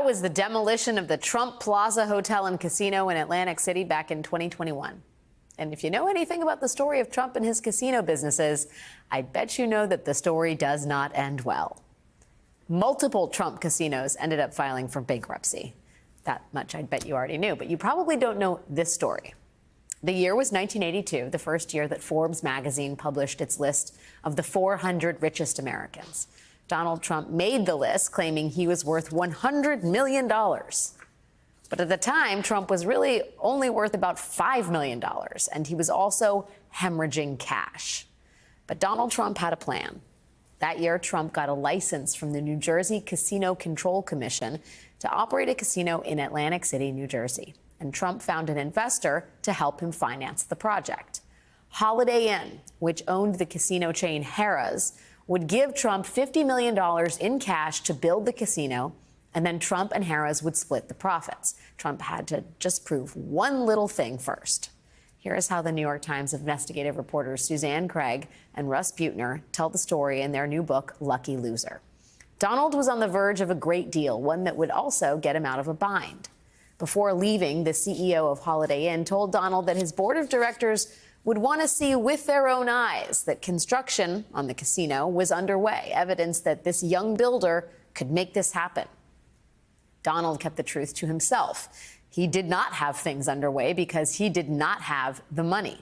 was the demolition of the Trump Plaza Hotel and Casino in Atlantic City back in 2021. And if you know anything about the story of Trump and his casino businesses, I bet you know that the story does not end well. Multiple Trump casinos ended up filing for bankruptcy. That much I'd bet you already knew, but you probably don't know this story. The year was 1982, the first year that Forbes magazine published its list of the 400 richest Americans. Donald Trump made the list, claiming he was worth $100 million. But at the time, Trump was really only worth about $5 million, and he was also hemorrhaging cash. But Donald Trump had a plan. That year, Trump got a license from the New Jersey Casino Control Commission to operate a casino in Atlantic City, New Jersey. And Trump found an investor to help him finance the project. Holiday Inn, which owned the casino chain Harrah's, would give Trump $50 million in cash to build the casino, and then Trump and Harrah's would split the profits. Trump had to just prove one little thing first. Here is how the New York Times investigative reporters Suzanne Craig and Russ Buettner tell the story in their new book, Lucky Loser. Donald was on the verge of a great deal, one that would also get him out of a bind. Before leaving, the CEO of Holiday Inn told Donald that his board of directors would want to see with their own eyes that construction on the casino was underway, evidence that this young builder could make this happen. Donald kept the truth to himself. He did not have things underway because he did not have the money.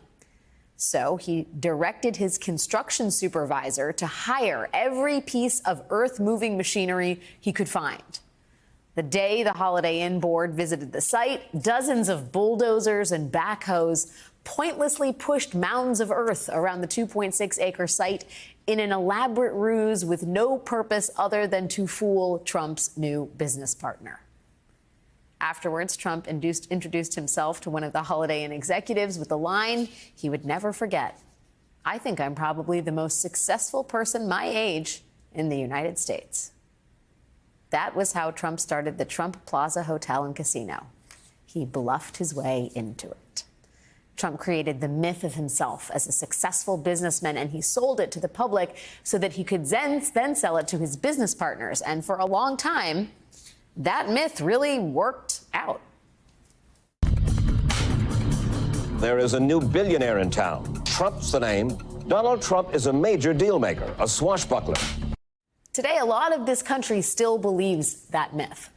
So he directed his construction supervisor to hire every piece of earth-moving machinery he could find. The day the Holiday Inn board visited the site, dozens of bulldozers and backhoes pointlessly pushed mounds of earth around the 2.6-acre site in an elaborate ruse with no purpose other than to fool Trump's new business partner. Afterwards, Trump introduced himself to one of the Holiday Inn executives with the line he would never forget: "I think I'm probably the most successful person my age in the United States." That was how Trump started the Trump Plaza Hotel and Casino. He bluffed his way into it. Trump created the myth of himself as a successful businessman, and he sold it to the public so that he could then sell it to his business partners. And for a long time, that myth really worked out. There is a new billionaire in town. Trump's the name. Donald Trump is a major deal maker, a swashbuckler. Today, a lot of this country still believes that myth,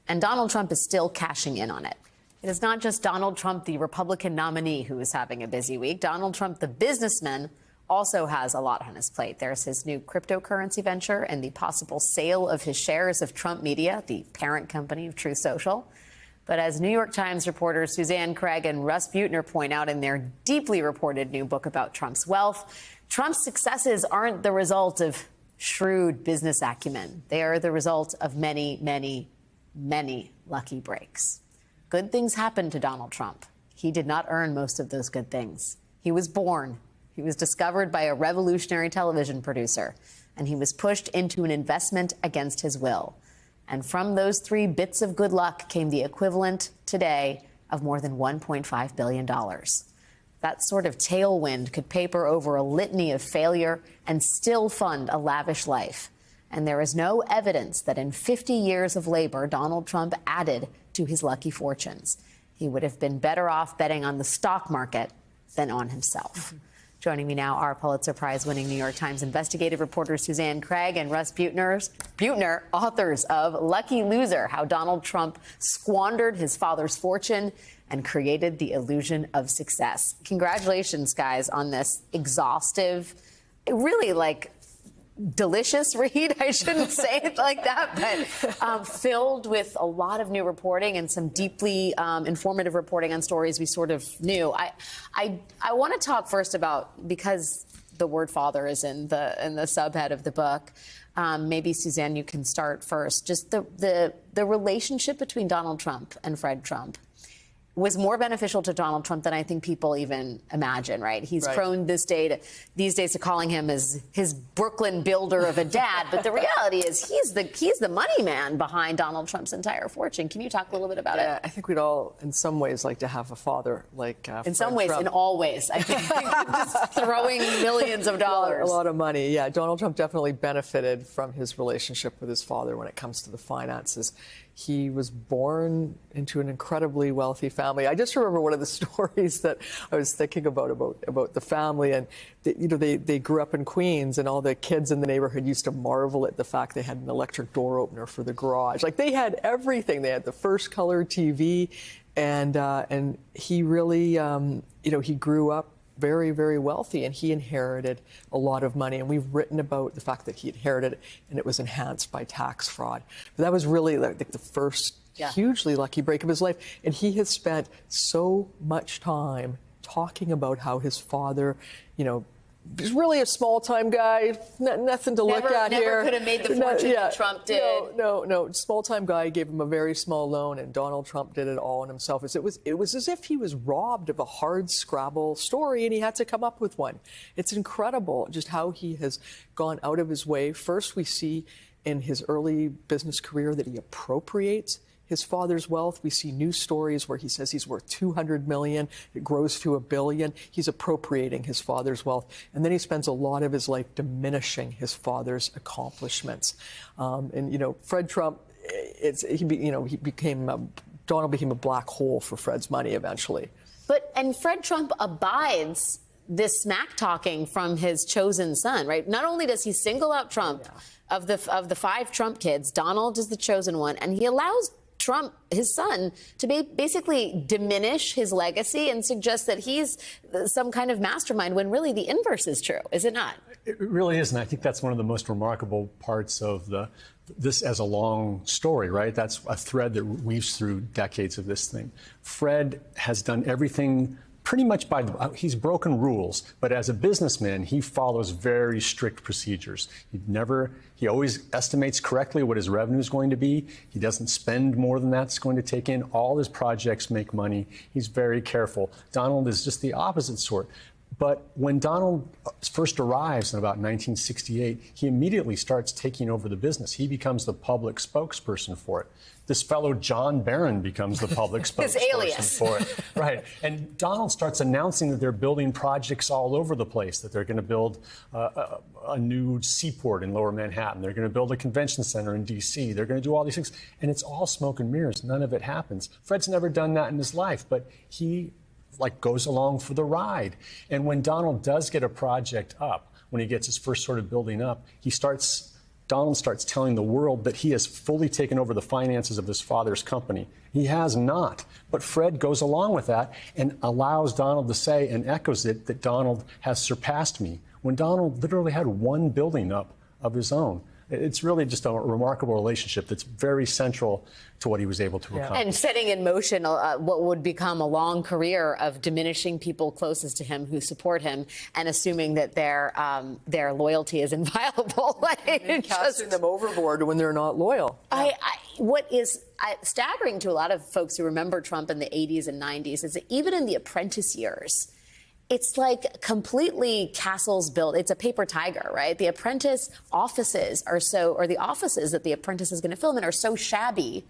and Donald Trump is still cashing in on it. It is not just Donald Trump, the Republican nominee, who is having a busy week. Donald Trump, the businessman, also has a lot on his plate. There's his new cryptocurrency venture and the possible sale of his shares of Trump Media, the parent company of Truth Social. But as New York Times reporters Suzanne Craig and Russ Buettner point out in their deeply reported new book about Trump's wealth, Trump's successes aren't the result of shrewd business acumen. They are the result of many, many, many lucky breaks. Good things happened to Donald Trump. He did not earn most of those good things. He was born. He was discovered by a revolutionary television producer, and he was pushed into an investment against his will. And from those three bits of good luck came the equivalent today of more than $1.5 billion. That sort of tailwind could paper over a litany of failure and still fund a lavish life. And there is no evidence that in 50 years of labor, Donald Trump added to his lucky fortunes. He would have been better off betting on the stock market than on himself. Joining me now are Pulitzer Prize-winning New York Times investigative reporters Suzanne Craig and Russ Buettner, authors of Lucky Loser: How Donald Trump Squandered His Father's Fortune and Created the Illusion of Success. Congratulations, guys, on this exhaustive, really delicious read. I shouldn't say it like that, but filled with a lot of new reporting and some deeply informative reporting on stories we sort of knew. I want to talk first about, because the word father is in the subhead of the book. Maybe Suzanne, you can start first. Just the relationship between Donald Trump and Fred Trump. was more beneficial to Donald Trump than I think people even imagine, right? He's prone these days to calling him his Brooklyn builder of a dad, but the reality is he's the money man behind Donald Trump's entire fortune. Can you talk a little bit about it? I think we'd all, in some ways, like to have a father like in some ways, Trump. In all ways, I think just throwing millions of dollars. A lot of money, yeah. Donald Trump definitely benefited from his relationship with his father when it comes to the finances. He was born into an incredibly wealthy family. I just remember one of the stories that I was thinking about the family, and they grew up in Queens, and all the kids in the neighborhood used to marvel at the fact they had an electric door opener for the garage. Like, they had everything. They had the first color TV, and he really, he grew up very, very wealthy, and he inherited a lot of money. And we've written about the fact that he inherited it, and it was enhanced by tax fraud. But that was really like the first hugely lucky break of his life. And he has spent so much time talking about how his father, he's really a small-time guy, nothing to look at here. Never could have made the fortune that Trump did. No. Small-time guy gave him a very small loan, and Donald Trump did it all on himself. It was as if he was robbed of a hard-scrabble story, and he had to come up with one. It's incredible just how he has gone out of his way. First, we see in his early business career that he appropriates his father's wealth. We see news stories where he says he's worth $200 million. It grows to $1 billion. He's appropriating his father's wealth. And then he spends a lot of his life diminishing his father's accomplishments. Fred Trump, Donald became a black hole for Fred's money eventually. And Fred Trump abides this smack talking from his chosen son, right? Not only does he single out Trump, of the 5 Trump kids, Donald is the chosen one, and he allows Trump, his son, to basically diminish his legacy and suggest that he's some kind of mastermind, when really the inverse is true, is it not? It really is, and I think that's one of the most remarkable parts of this as a long story, right? That's a thread that weaves through decades of this thing. Fred has done everything pretty much he's broken rules, but as a businessman, he follows very strict procedures. He always estimates correctly what his revenue is going to be. He doesn't spend more than that's going to take in. All his projects make money. He's very careful. Donald is just the opposite sort. But when Donald first arrives in about 1968, he immediately starts taking over the business. He becomes the public spokesperson for it. This fellow, John Barron, becomes the public spokesperson for it. Right. And Donald starts announcing that they're building projects all over the place, that they're going to build a new seaport in Lower Manhattan. They're going to build a convention center in D.C. They're going to do all these things. And it's all smoke and mirrors. None of it happens. Fred's never done that in his life, but he goes along for the ride. And when Donald does get a project up, when he gets his first sort of building up, Donald starts telling the world that he has fully taken over the finances of his father's company. He has not. But Fred goes along with that and allows Donald to say, and echoes it, that Donald has surpassed me, when Donald literally had one building up of his own. It's really just a remarkable relationship that's very central to what he was able to accomplish. And setting in motion what would become a long career of diminishing people closest to him who support him and assuming that their loyalty is inviolable. And casting them overboard when they're not loyal. What is staggering to a lot of folks who remember Trump in the 80s and 90s is that even in the Apprentice years, it's like completely castles built. It's a paper tiger, right? The Apprentice offices or the offices that the Apprentice is going to film in are so shabby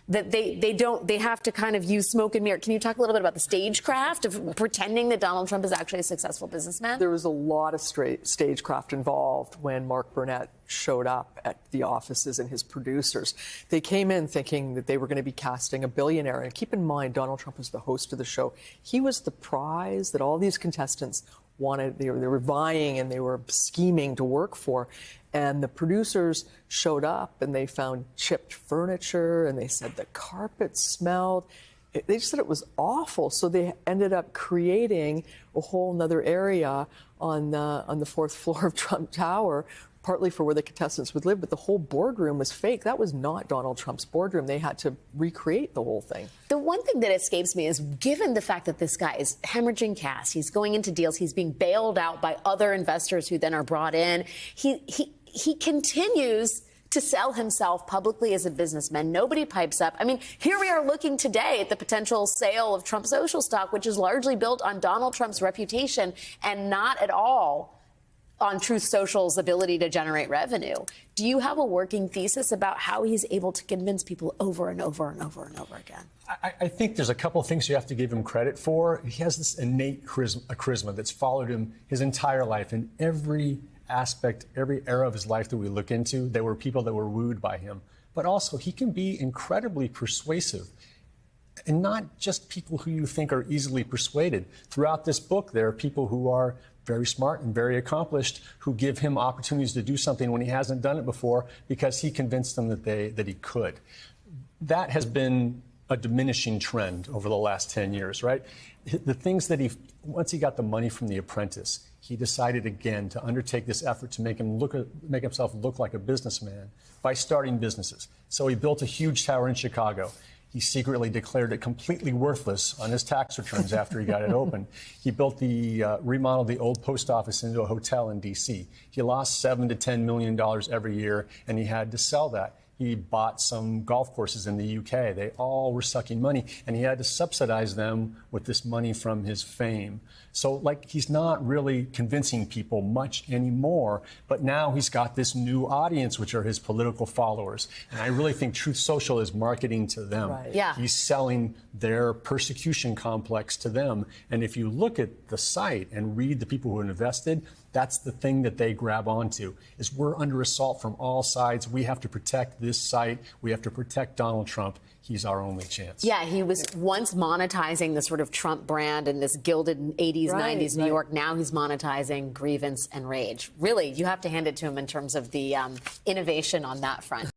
that they have to kind of use smoke and mirror. Can you talk a little bit about the stagecraft of pretending that Donald Trump is actually a successful businessman? There was a lot of stagecraft involved when Mark Burnett showed up at the offices and his producers. They came in thinking that they were going to be casting a billionaire. And keep in mind, Donald Trump was the host of the show. He was the prize that all these contestants wanted. They were vying and they were scheming to work for. And the producers showed up and they found chipped furniture and they said the carpet smelled. They just said it was awful. So they ended up creating a whole nother area on the 4th floor of Trump Tower, partly for where the contestants would live, but the whole boardroom was fake. That was not Donald Trump's boardroom. They had to recreate the whole thing. The one thing that escapes me is, given the fact that this guy is hemorrhaging cash, he's going into deals, he's being bailed out by other investors who then are brought in, he continues to sell himself publicly as a businessman. Nobody pipes up. I mean, here we are looking today at the potential sale of Trump Social stock, which is largely built on Donald Trump's reputation and not at all on Truth Social's ability to generate revenue. Do you have a working thesis about how he's able to convince people over and over and over and over again? I think there's a couple of things you have to give him credit for. He has this innate charisma that's followed him his entire life. In every aspect, every era of his life that we look into, there were people that were wooed by him. But also, he can be incredibly persuasive. And not just people who you think are easily persuaded. Throughout this book, there are people who are very smart and very accomplished who give him opportunities to do something when he hasn't done it before because he convinced them that he could. That has been a diminishing trend over the last 10 years, right? The things that once he got the money from The Apprentice, he decided again to undertake this effort to make himself look like a businessman by starting businesses. So he built a huge tower in Chicago. He secretly declared it completely worthless on his tax returns after he got it open. He remodeled the old post office into a hotel in D.C. He lost $7 to $10 million every year, and he had to sell that. He bought some golf courses in the UK. They all were sucking money, and he had to subsidize them with this money from his fame. So, he's not really convincing people much anymore, but now he's got this new audience, which are his political followers. And I really think Truth Social is marketing to them. Right. Yeah. He's selling their persecution complex to them. And if you look at the site and read the people who invested, that's the thing that they grab onto, is we're under assault from all sides. We have to protect this site. We have to protect Donald Trump. He's our only chance. Yeah, he was once monetizing the sort of Trump brand in this gilded 80s, 90s New York. Now he's monetizing grievance and rage. Really, you have to hand it to him in terms of the innovation on that front.